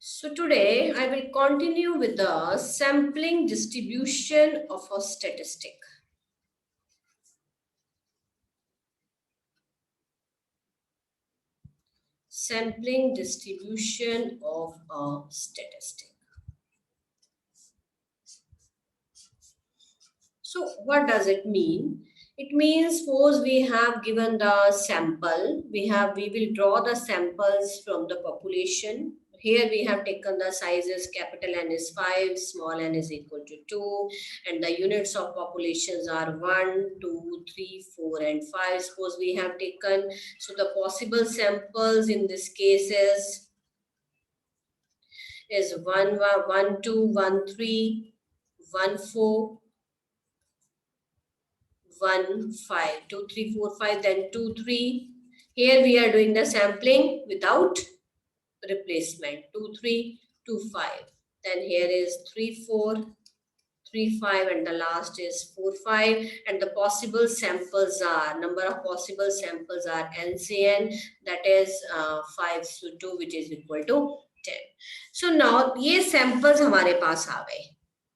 So today I will continue with the sampling distribution of a statistic. Sampling distribution of a statistic. So what does it mean? It means suppose we have given the sample, we will draw the samples from the population. Here we have taken the sizes capital N is 5, small n is equal to 2, and the units of populations are 1, 2, 3, 4, and 5. Suppose we have taken, so the possible samples in this case is 1, 1, 2, 1, 3, 1, 4, 1, 5, 2, 3, 4, 5, then 2, 3. Here we are doing the sampling without replacement. 2, 3, 2, 5. Then here is 3, 4, 3, 5, and the last is 4, 5. And the possible samples are, number of possible samples are NCN, that is 5 to 2, which is equal to 10. So now ये samples हमारे पास आ गए.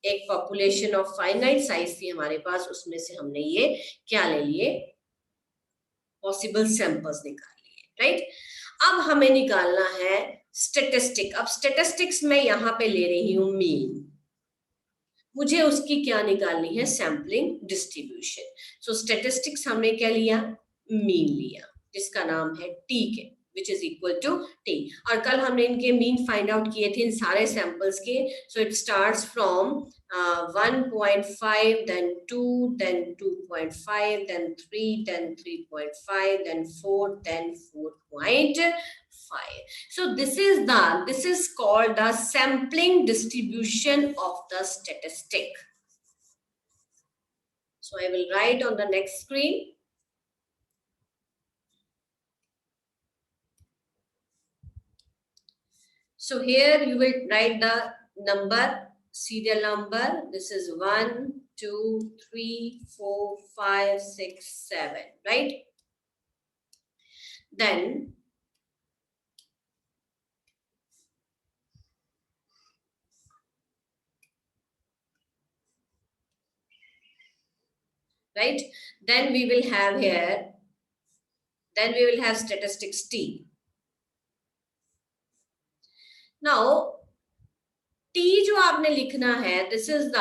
एक population of finite size थी हमारे पास, उसमें से हमने ये क्या ले लिए, पॉसिबल सैंपल्स निकाल लिए, राइट. अब हमें निकालना है स्टैटिस्टिक. अब स्टैटिस्टिक्स में यहां पे ले रही हूं मीन, मुझे उसकी क्या निकालनी है, सैम्पलिंग डिस्ट्रीब्यूशन. सो स्टैटिस्टिक्स हमने क्या लिया, मीन लिया, जिसका नाम है टी के, which is equal to t. और कल हमने इनके मीन फाइंड आउट किए थे इन सारे सैंपल्स के. So it starts from 1.5, then 2, then 2.5, then 3, then 3.5, then 4, then 4.5. So this is called the sampling distribution of the statistic. So I will write on the next screen. So here you will write the number, serial number. This is 1, 2, 3, 4, 5, 6, 7, right? Then right, then we will have here, then we will have statistics T. Now T जो आपने लिखना है, this is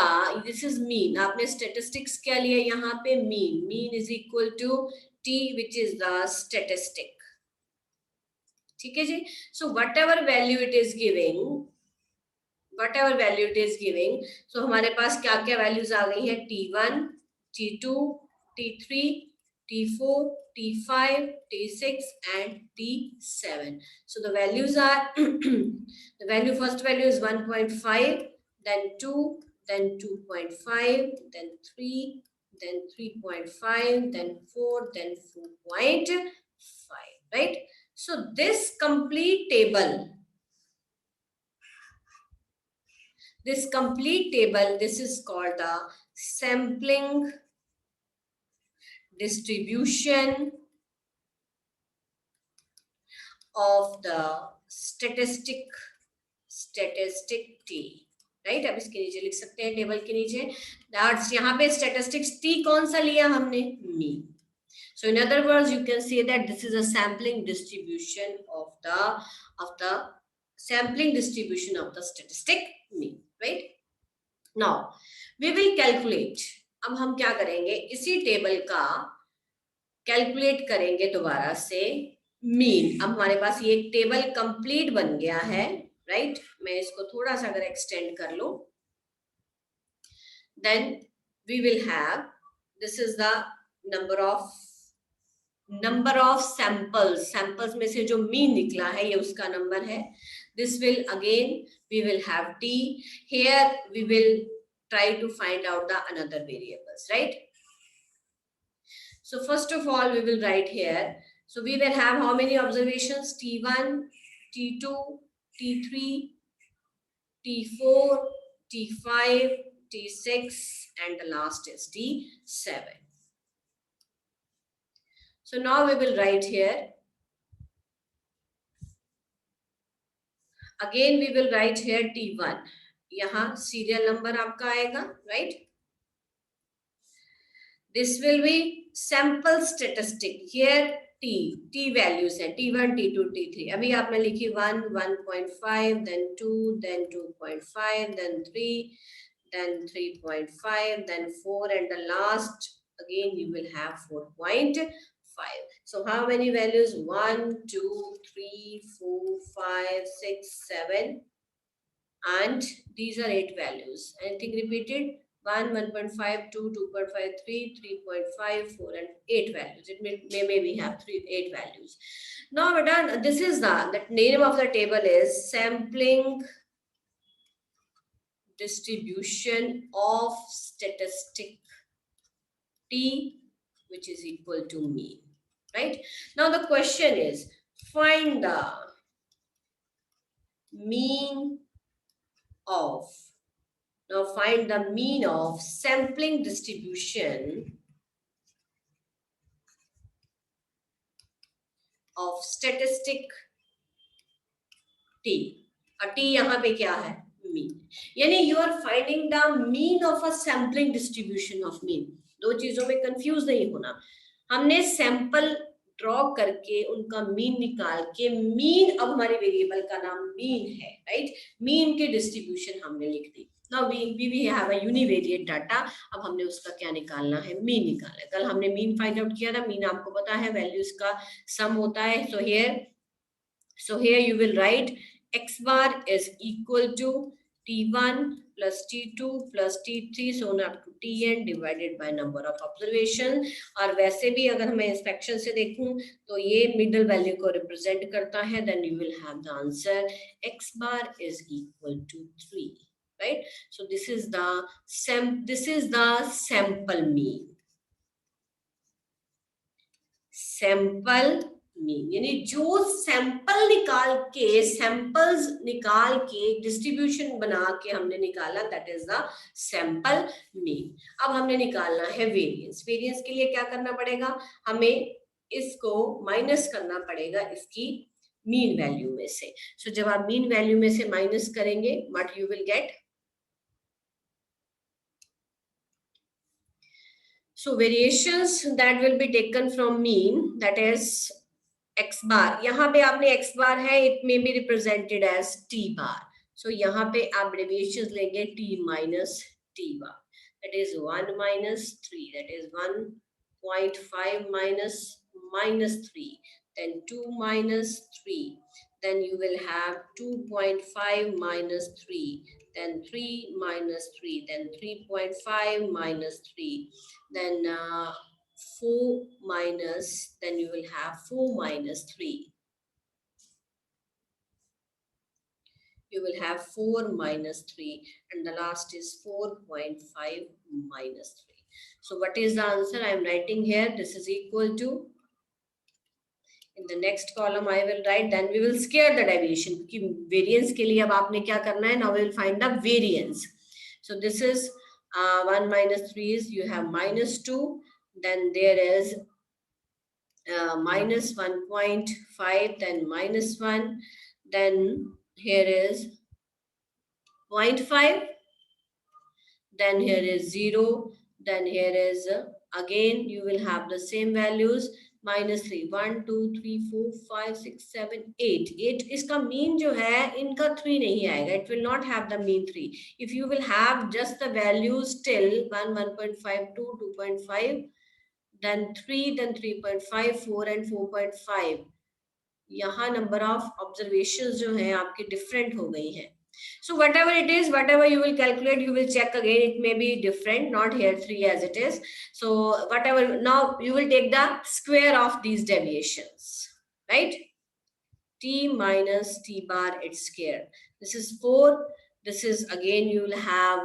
mean. आपने statistics क्या लिया यहाँ पे, mean. Mean is equal to T, which is the statistic. ठीक है जी. So whatever value it is giving, so हमारे पास क्या क्या values आ गई है, T1, T2, T3, T4, T5, T6, and T7. So the values are the first value is 1.5, then 2, then 2.5, then 3, then 3.5, then 4, then 4.5, right? So this complete table, this is called the sampling distribution of the statistic T, right? अब इसके नीचे लिख सकते हैं table के नीचे, that's यहाँ पे statistics T कौन सा लिया हमने, mean. So in other words, you can say that this is a sampling distribution of the sampling distribution of the statistic mean, right? Now we will calculate. अब हम क्या करेंगे, इसी टेबल का कैलकुलेट करेंगे दोबारा से मीन. अब हमारे पास ये एक टेबल कंप्लीट बन गया है, राइट. मैं इसको थोड़ा सा अगर एक्सटेंड कर लूं, then we will have, this is the number of samples में से जो मीन निकला है ये उसका नंबर है. This will again we will have T. Here we will try to find out the another variables, right? So first of all we will write here, so we will have how many observations, T1, T2, T3, T4, T5, T6, and the last is T7. So now we will write here Again we will write here T1. यहाँ serial number आपका आएगा, right? This will be sample statistic. Here T values है T1, T2, T3. अभी आपने लिखी 1, 1.5, then 2, then 2.5, then 3, then 3.5, then 4, and the last again you will have 4.5. So how many values? 1, 2, 3, 4, 5, 6, 7, and these are 8 values. Anything repeated? 1, 1.5, 2, 2.5, 3, 3.5, 4, and 8 values. It may we have 8 values. Now we're done. This is the name of the table is sampling distribution of statistic T, which is equal to mean, right? Now the question is, find the mean of, now find the mean of sampling distribution of statistic T. T यहाँ पे क्या है? Mean. यानी you are finding the mean of a sampling distribution of mean. दो चीजों में confuse नहीं होना. हमने सैंपल ड्रॉ करके उनका मीन निकाल के, मीन अब हमारे वेरिएबल का नाम मीन है, राइट? मीन की डिस्ट्रीब्यूशन हमने लिख दी. Now we have a univariate data. अब हमने उसका क्या निकालना है? मीन निकालना है. कल हमने मीन फाइंड आउट किया था. मीन आपको पता है वैल्यूज का सम होता है. So here you will write x bar is equal to T1 plus T2 plus T3 so on up to Tn divided by number of observation. और वैसे भी अगर मैं इंस्पेक्शन से देखूं तो ये मिडल वैल्यू को रिप्रेजेंट करता है. then you will have the answer x bar is equal to 3, right? So this is the sample mean. Sample mean यानी जो सैंपल सैंपल्स निकाल के डिस्ट्रीब्यूशन बना के हमने निकाला, that is the sample mean. अब हमने निकालना है वेरिएंस. वेरिएंस के लिए क्या करना पड़ेगा? हमें इसको माइनस करना पड़ेगा इसकी मीन वैल्यू में से. सो जब आप मीन वैल्यू में से माइनस करेंगे, what you will gate? So variations that will be taken from mean, that is x bar. यहाँ पे आपने x bar है, it may be represented as t bar. So यहाँ पे आप abbreviations लेंगे t minus t bar. That is 1 minus 3. That is 1.5 minus 3. Then 2 minus 3. Then you will have 2.5 minus 3. Then 3 minus 3. Then 3.5 minus 3. Then 4 minus, then you will have 4 minus 3. You will have 4 minus 3 and the last is 4.5 minus 3. So what is the answer? I am writing here. This is equal to, in the next column I will write, then we will scale the deviation. Variance के लिए अब आपने क्या करना है? Now we will find the variance. So this is 1 minus 3 is, you have minus 2. Then there is minus 1.5, then minus 1, then here is 0.5, then here is 0, then here is again you will have the same values, minus 3, 1, 2, 3, 4, 5, 6, 7, 8. 8 इसका mean जो है इनका 3 नहीं आएगा. It will not have the mean 3. If you will have just the values till 1, 1.5, 2, 2.5, then 3, then 3.5, 4 and 4.5. यहाँ number of observations जो हैं आपके different हो गई हैं. So whatever it is, whatever you will calculate, you will check again. It may be different, not here 3 as it is. So whatever, now you will take the square of these deviations, right? T minus T bar its square. This is 4. This is again you will have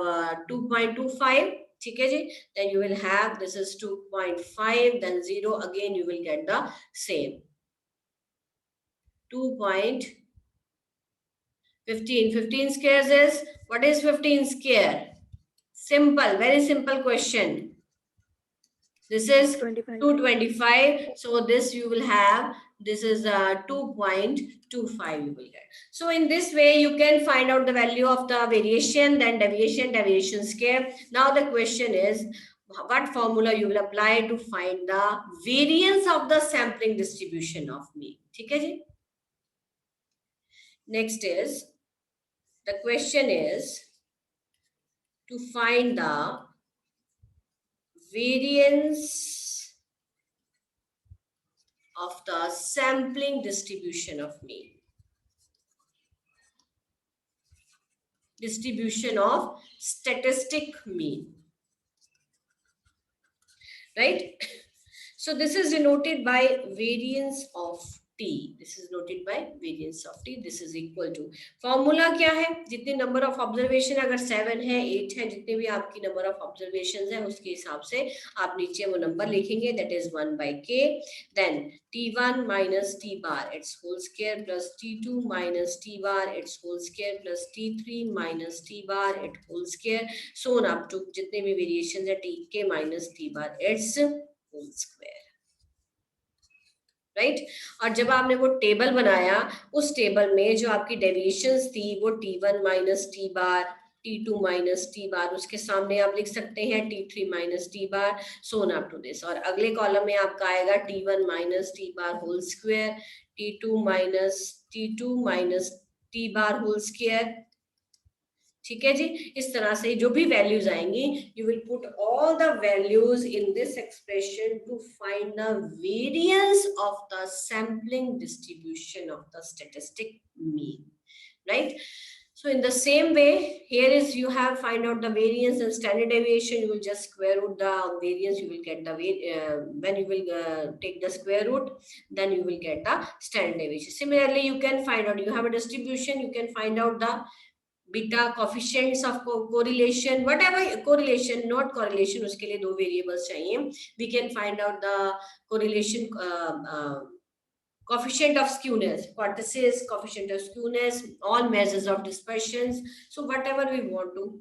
2.25. ठीक है जी. Then you will have, this is 2.5, then 0, again you will get the same 2.15. 15 squares is, what is 15 square? Simple, very simple question. This is 25. 225. So this you will have, this is 2.25 you will get. So in this way, you can find out the value of the variation, then deviation square. Now the question is, what formula you will apply to find the variance of the sampling distribution of mean? ठीक है जी? Next is, the question is to find the variance of the sampling distribution of mean. Distribution of statistic mean. Right? So this is denoted by variance of t. This is noted by variance of t. This is equal to, formula क्या है? जितने number of observation, अगर 7 है, 8 है, जितने भी आपकी number of observation है, उसके हिसाब से आप नीचे वो नंबर लिखेंगे, that is 1 by k. Then t1 minus t bar its whole square plus t2 minus t bar its whole square plus t3 minus t bar its whole square, so on up to जितने भी variation है tk minus t bar its whole square. Right? और जब आपने वो table बनाया, उस table में जो आपकी डेविएशंस थी वो t1 minus T bar, t2 minus T bar, उसके सामने आप लिख सकते हैं t3 minus T bar, so on up to this. और अगले कॉलम में आपका आएगा t1 minus T bar whole square, t2 minus T bar whole square. ठीक है जी? इस तरह से जो भी वैल्यूज आएंगी, you will put all the values in this expression to find the variance of the sampling distribution of the statistic mean. Right? So in the same way, here is you have find out the variance and standard deviation. You will just square root the variance. You will get the when you will take the square root, then you will get the standard deviation. Similarly, you can find out, you have a distribution. You can find out the beta coefficients of correlation, whatever correlation, not correlation, उसके लिए दो variables चाहिए. We can find out the correlation coefficient of skewness, cortices, coefficient of skewness, all measures of dispersions. So whatever we want to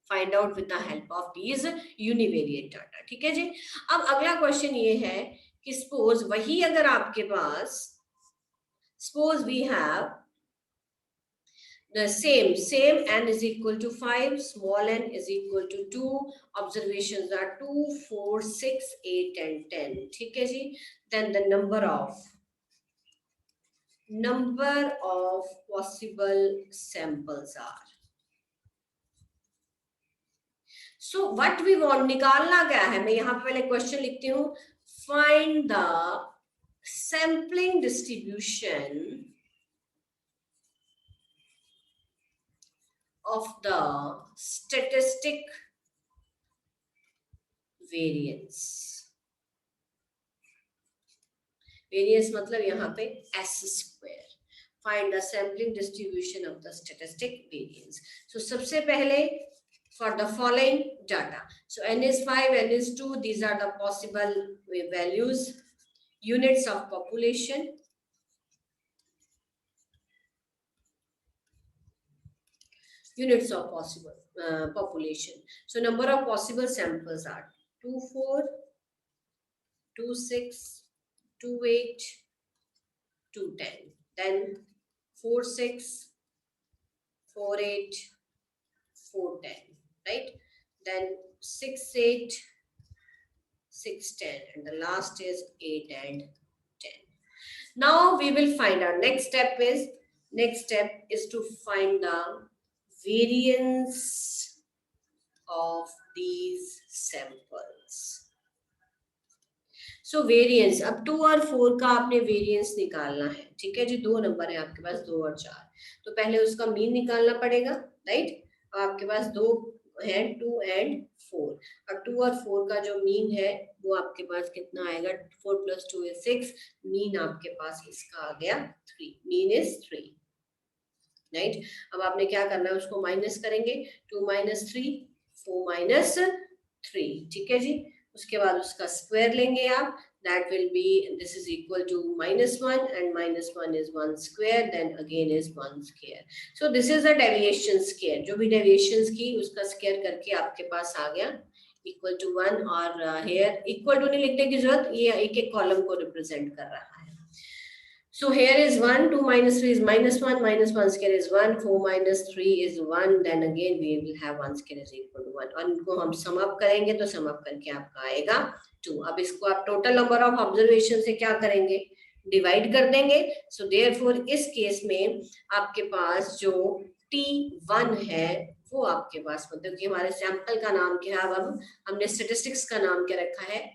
find out with the help of these univariate data. ठीक है जी? अब अगला question ये है कि suppose वही अगर आपके पास, suppose we have the same n is equal to 5, small n is equal to 2, observations are 2, 4, 6, 8 and 10. ठीक है जी? Then the number of possible samples are. So what we want, निकालना क्या है? मैं यहाँ पे पहले क्वेश्चन लिखती हूँ. Find the sampling distribution of the statistic variance. Variance मतलब यहाँ पे s square. Find the sampling distribution of the statistic variance. So सबसे पहले for the following data. So n is 5, n is 2. These are the possible values. Units of population. Units of possible population. So number of possible samples are 2, 4, 2, 6, 2, 8, 2, 10. Then 4, 6, 4, 8, 4, 10. Right? Then 6, 8, 6, 10. And the last is 8 and 10. Now we will find our next step is to find the variance of these samples. So variance, अब 2 और 4 का आपने variance निकालना है. ठीक है जी? दो number है आपके पास, 2 और 4. तो पहले उसका मीन निकालना पड़ेगा. राइट? आपके पास दो है, 2 and 4. और 2 और 4 का जो मीन है वो आपके पास कितना आएगा? 4 plus 2 is 6. मीन आपके पास इसका आ गया 3. Mean is 3. राइट? अब आपने क्या करना है, उसको माइनस करेंगे. 2 minus 3, 4 minus 3. ठीक है जी? उसके बाद उसका स्क्वायर लेंगे आप. That will be, this is equal to -1 and -1 is 1 square, then again is 1 square. So this is a deviation square. जो भी deviations की उसका स्क्वायर करके आपके पास आ गया इक्वल टू 1 और हेयर इक्वल टू नहीं लिखने की जरूरत, ये एक एक कॉलम को रिप्रेजेंट कर रहा है. So here is 1, 2 minus 3 is minus 1 square is 1, 4 minus 3 is 1, then again we will have 1 square is equal to 1. और इनको हम sum up करेंगे तो sum up करके आपका आएगा 2. अब इसको आप total number of observation से क्या करेंगे, डिवाइड कर देंगे. So therefore इस केस में आपके पास जो T1 है वो आपके पास, मतलब कि हमारे सैंपल का नाम क्या है, अब हमने स्टेटिस्टिक्स का नाम क्या रखा है,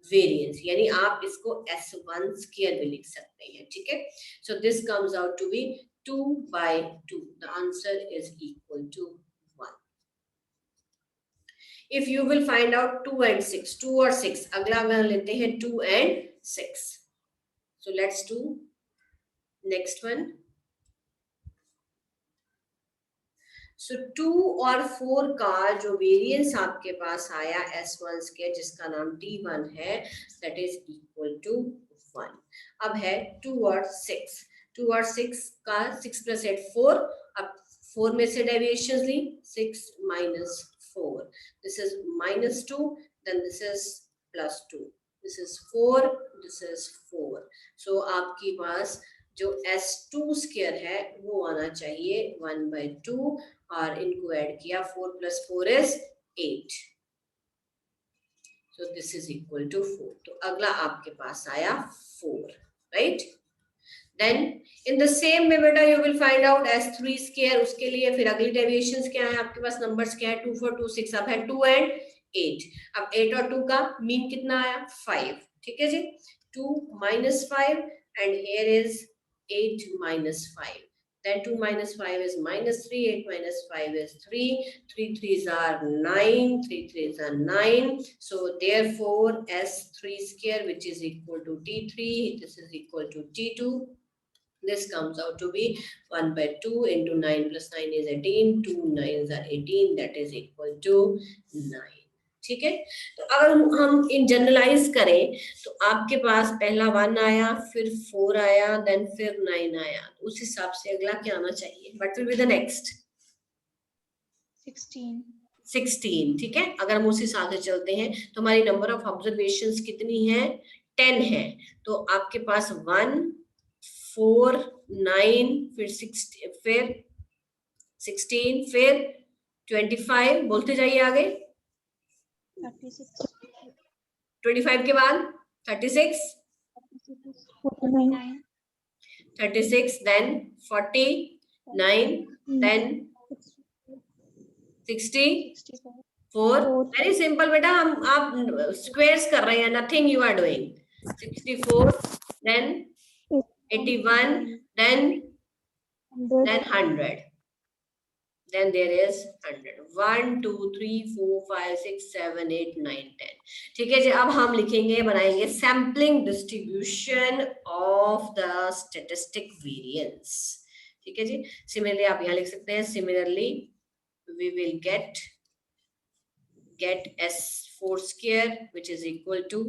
वेरिएंस, यानी आप इसको S1 स्क्वायर भी लिख सकते हैं. ठीक है. So this comes out to be 2/2. The answer is equal to 1. If you will find out 2 and 6, 2 और 6, अगला हम लेते हैं 2 and 6. So let's do next one. So 2 और 4 का जो वेरिएंस आपके पास आया S1 स्क्वायर, जिसका नाम T1 है, दैट इज इक्वल टू 1. अब है 2 और 6. 2 और 6 का 6 प्लस 8 4. अब 4 में से डेविएशन ली, 6 minus 4. This is -2, then this is +2. This is 4, this is 4. So आपके पास जो S2 स्क्वायर है वो आना चाहिए 1/2, और इनको ऐड किया, 4 + 4 is 8. So this is equal to 4. तो अगला आपके पास आया 4, right? Then in the same way बेटा you will find out S3 square. उसके लिए फिर अगली डेविएशंस क्या है आपके पास, नंबर्स क्या है, 2 4 2 6. अब है 2 and 8. अब 8 और 2 का मीन कितना आया, 5. ठीक है जी. 2 minus 5 and here is 8 minus 5. Then 2 minus 5 is -3, 8 minus 5 is 3, 3 3s are 9, 3 3s are 9. So therefore S3 square, which is equal to T3, this is equal to T2. This comes out to be 1/2 into 9 plus 9 is 18, 2 9s are 18, that is equal to 9. ठीक है. तो अगर हम इन generalise करें तो आपके पास पहला 1 आया, फिर 4 आया, देन फिर 9 आया. उस हिसाब से अगला क्या आना चाहिए, what will be the next, 16. ठीक है. अगर हम उस हिसाब से चलते हैं तो हमारी नंबर ऑफ ऑब्जर्वेशंस कितनी है, 10 है. तो आपके पास 1 4 9 फिर 16, फिर 16, फिर 25, बोलते जाइए आगे. 25 के बाद 36, 36, then 49, then 64. वेरी सिंपल बेटा, हम आप स्क्वेयर्स कर रहे हैं, nothing you are doing. 64, then 81, then 100. Then there is 100. 1 2 3 4 5 6 7 8 9 10. ठीक है जी. अब हम लिखेंगे, बनाएंगे sampling distribution of the statistic variance. ठीक है जी. सिमिलरली आप यहाँ लिख सकते हैं, similarly we will get S4 square which is equal to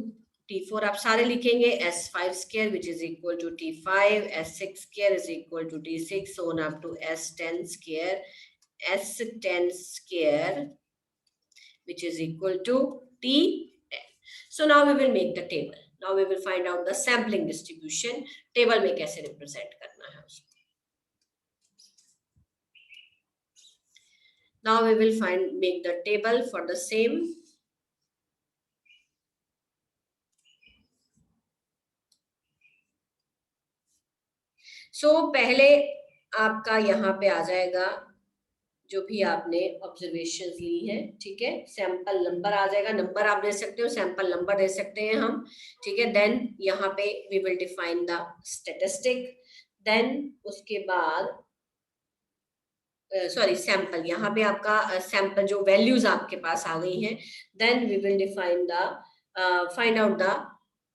T4. आप सारे लिखेंगे, S5 square which is equal to T5, S6 square is equal to T6, so on up to S10 square, S10 square which is equal to T10. So now we will make the table. Now we will find out the sampling distribution. Table में कैसे represent करना है उसको. Now we will make the table for the same. So पहले आपका यहाँ पे आ जाएगा जो भी आपने ऑब्जर्वेशंस ली हैं. ठीक है. सैंपल नंबर आ जाएगा, नंबर आप दे सकते हो, सैंपल नंबर दे सकते हैं हम. ठीक है. देन यहाँ पे we will define the statistic. Then उसके बाद सॉरी सैंपल, यहाँ पे आपका सैंपल जो वैल्यूज आपके पास आ गई हैं. Then we will define the find out the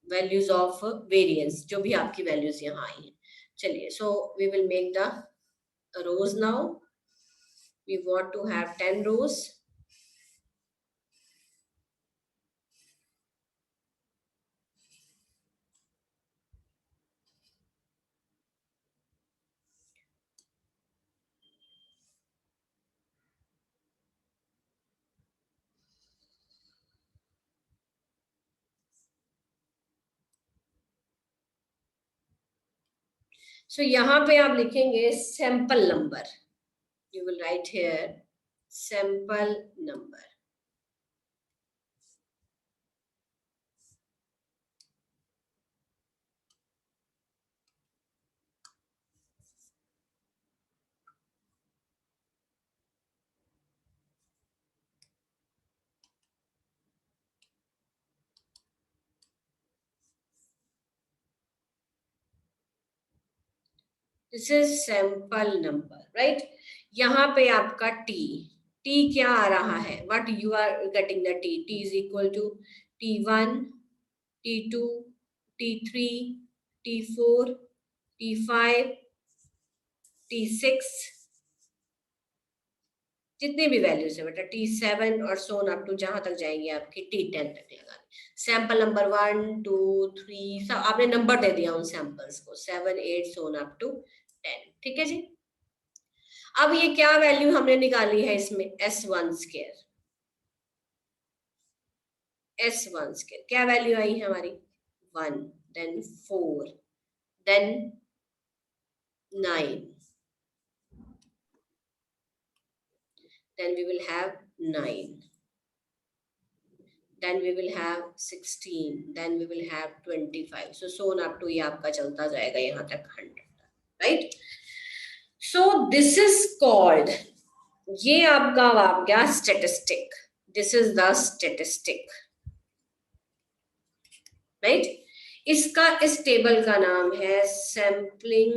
values of variance, जो भी आपकी वैल्यूज यहाँ आई हैं. चलिए. So we will make the rows now. We want to have 10 rows. So यहाँ पे आप लिखेंगे sample number, you will write here sample number. This is sample number, right. यहाँ पे आपका टी, टी क्या आ रहा है, what you are getting the T, T is equal to T1, T2, T3, T4, T5, T6, जितनी भी values है बेटा, T7 और सोन अप टू जहां तक जाएंगे आपकी T10 तक लगा. सैंपल नंबर 1 2 3 सब आपने नंबर दे दिया उन सैंपल्स को, 7 8 सोन अप टू 10. ठीक है जी. अब ये क्या वैल्यू हमने निकाली है इसमें, S1 स्क्वायर, S1 स्क्वायर क्या वैल्यू आई है हमारी, 1, then 4, then 9, then we will have 9, then we will have 16, then we will have 25, so on up to ये आपका चलता जाएगा यहाँ तक 100, right. So this is called, ये आपका आ गया statistic, this is the statistic, right. इसका इस टेबल का नाम है sampling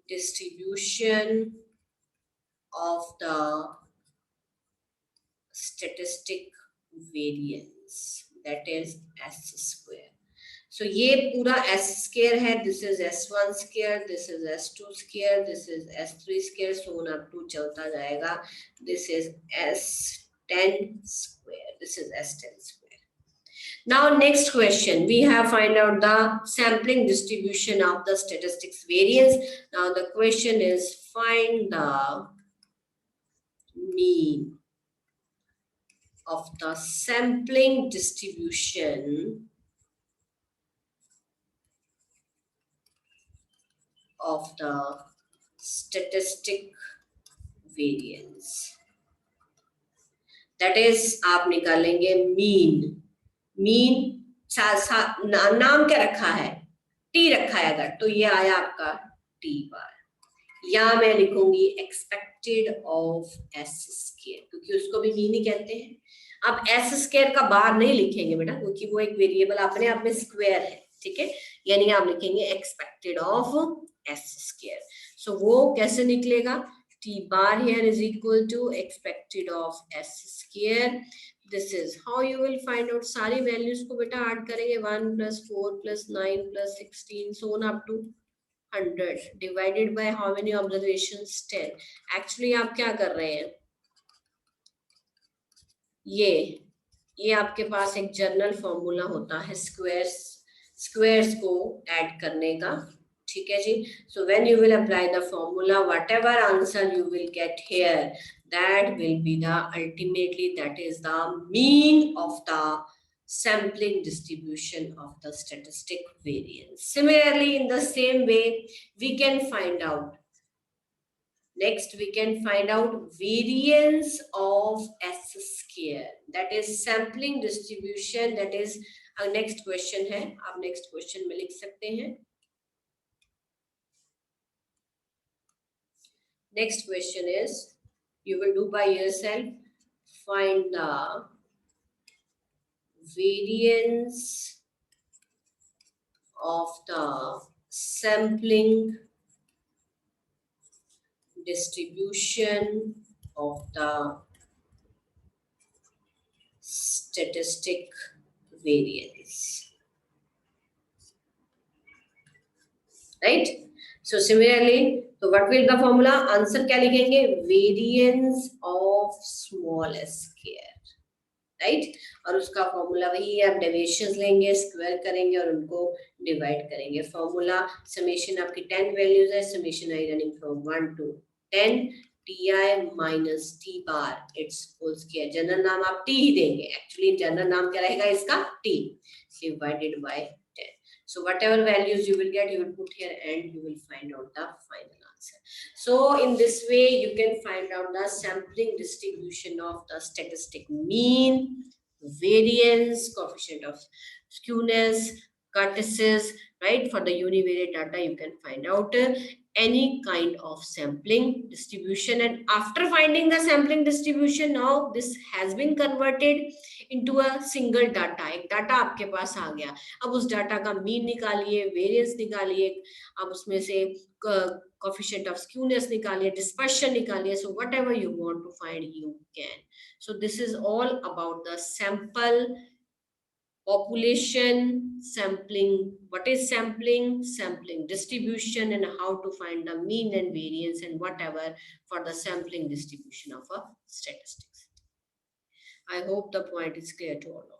distribution of the statistic variance, that is S square. So ये पूरा S square है, this is S1 square, this is S2 square, this is S3 square, so on up to चलता जाएगा, this is S10 square, this is S10 square. Now next question, we have find out the sampling distribution of the statistics variance. Now the question is find the mean of the sampling distribution of the statistic variance. That is आप निकालेंगे mean. mean नाम क्या रखा है, T रखा है अगर, तो ये आया आपका T बार. या मैं लिखूंगी एक्सपेक्टेड ऑफ S स्क्वायर, क्योंकि उसको भी मीन ही कहते हैं. अब S स्क्वायर का बार नहीं लिखेंगे बेटा, क्योंकि वो एक वेरिएबल अपने आप में स्क्वायर है, ठीक है. यानी आप लिखेंगे एक्सपेक्टेड ऑफ S स्क्वायर. सो वो कैसे निकलेगा, T bar here is equal to expected of S square. This is how you will find out. सारी वैल्यूज को बेटा ऐड करेंगे, 1 + 4 + 9 + 16 so on up to 100 divided by how many observations, 10. Actually आप क्या कर रहे हैं, ये आपके पास एक जनरल फॉर्मूला होता है स्क्वायर्स को ऐड करने का, ठीक है जी. So when you will apply the formula, whatever answer you will get here, that will be the ultimately, that is the mean of the sampling distribution of the statistic variance. Similarly, in the same way, we can find out, next we can find out variance of S square, that is sampling distribution, that is next question है, आप next question में लिख सकते हैं. Next question is, you will do by yourself, find the variance of the sampling distribution of the statistic variance, right. So similarly, so what will the formula, answer क्या लिखेंगे, variance of small square, right. और उसका formula वही है, आप deviations लेंगे, square करेंगे और उनको डिवाइड करेंगे. फॉर्मूला समेशन आपकी 10 वैल्यूज है, summation I running from 1 to 10 ti minus t bar its whole square. General नाम आप t ही देंगे, एक्चुअली जनरल नाम क्या रहेगा इसका, t, divided by 10. So whatever values you will get, you will put here and you will find out the final answer. So in this way, you can find out the sampling distribution of the statistic mean, variance, coefficient of skewness, curtices, right? For the univariate data, you can find out any kind of sampling distribution. And after finding the sampling distribution, now this has been converted into a single data. एक data आपके पास आ गया, अब उस data का mean निकालिए, variance निकालिए, अब उसमें से coefficient of skewness निकालिए, dispersion निकालिए. So whatever you want to find, you can. So this is all about the sample population sampling. What is sampling? Sampling distribution, and how to find the mean and variance and whatever for the sampling distribution of a statistics. I hope the point is clear to all of you.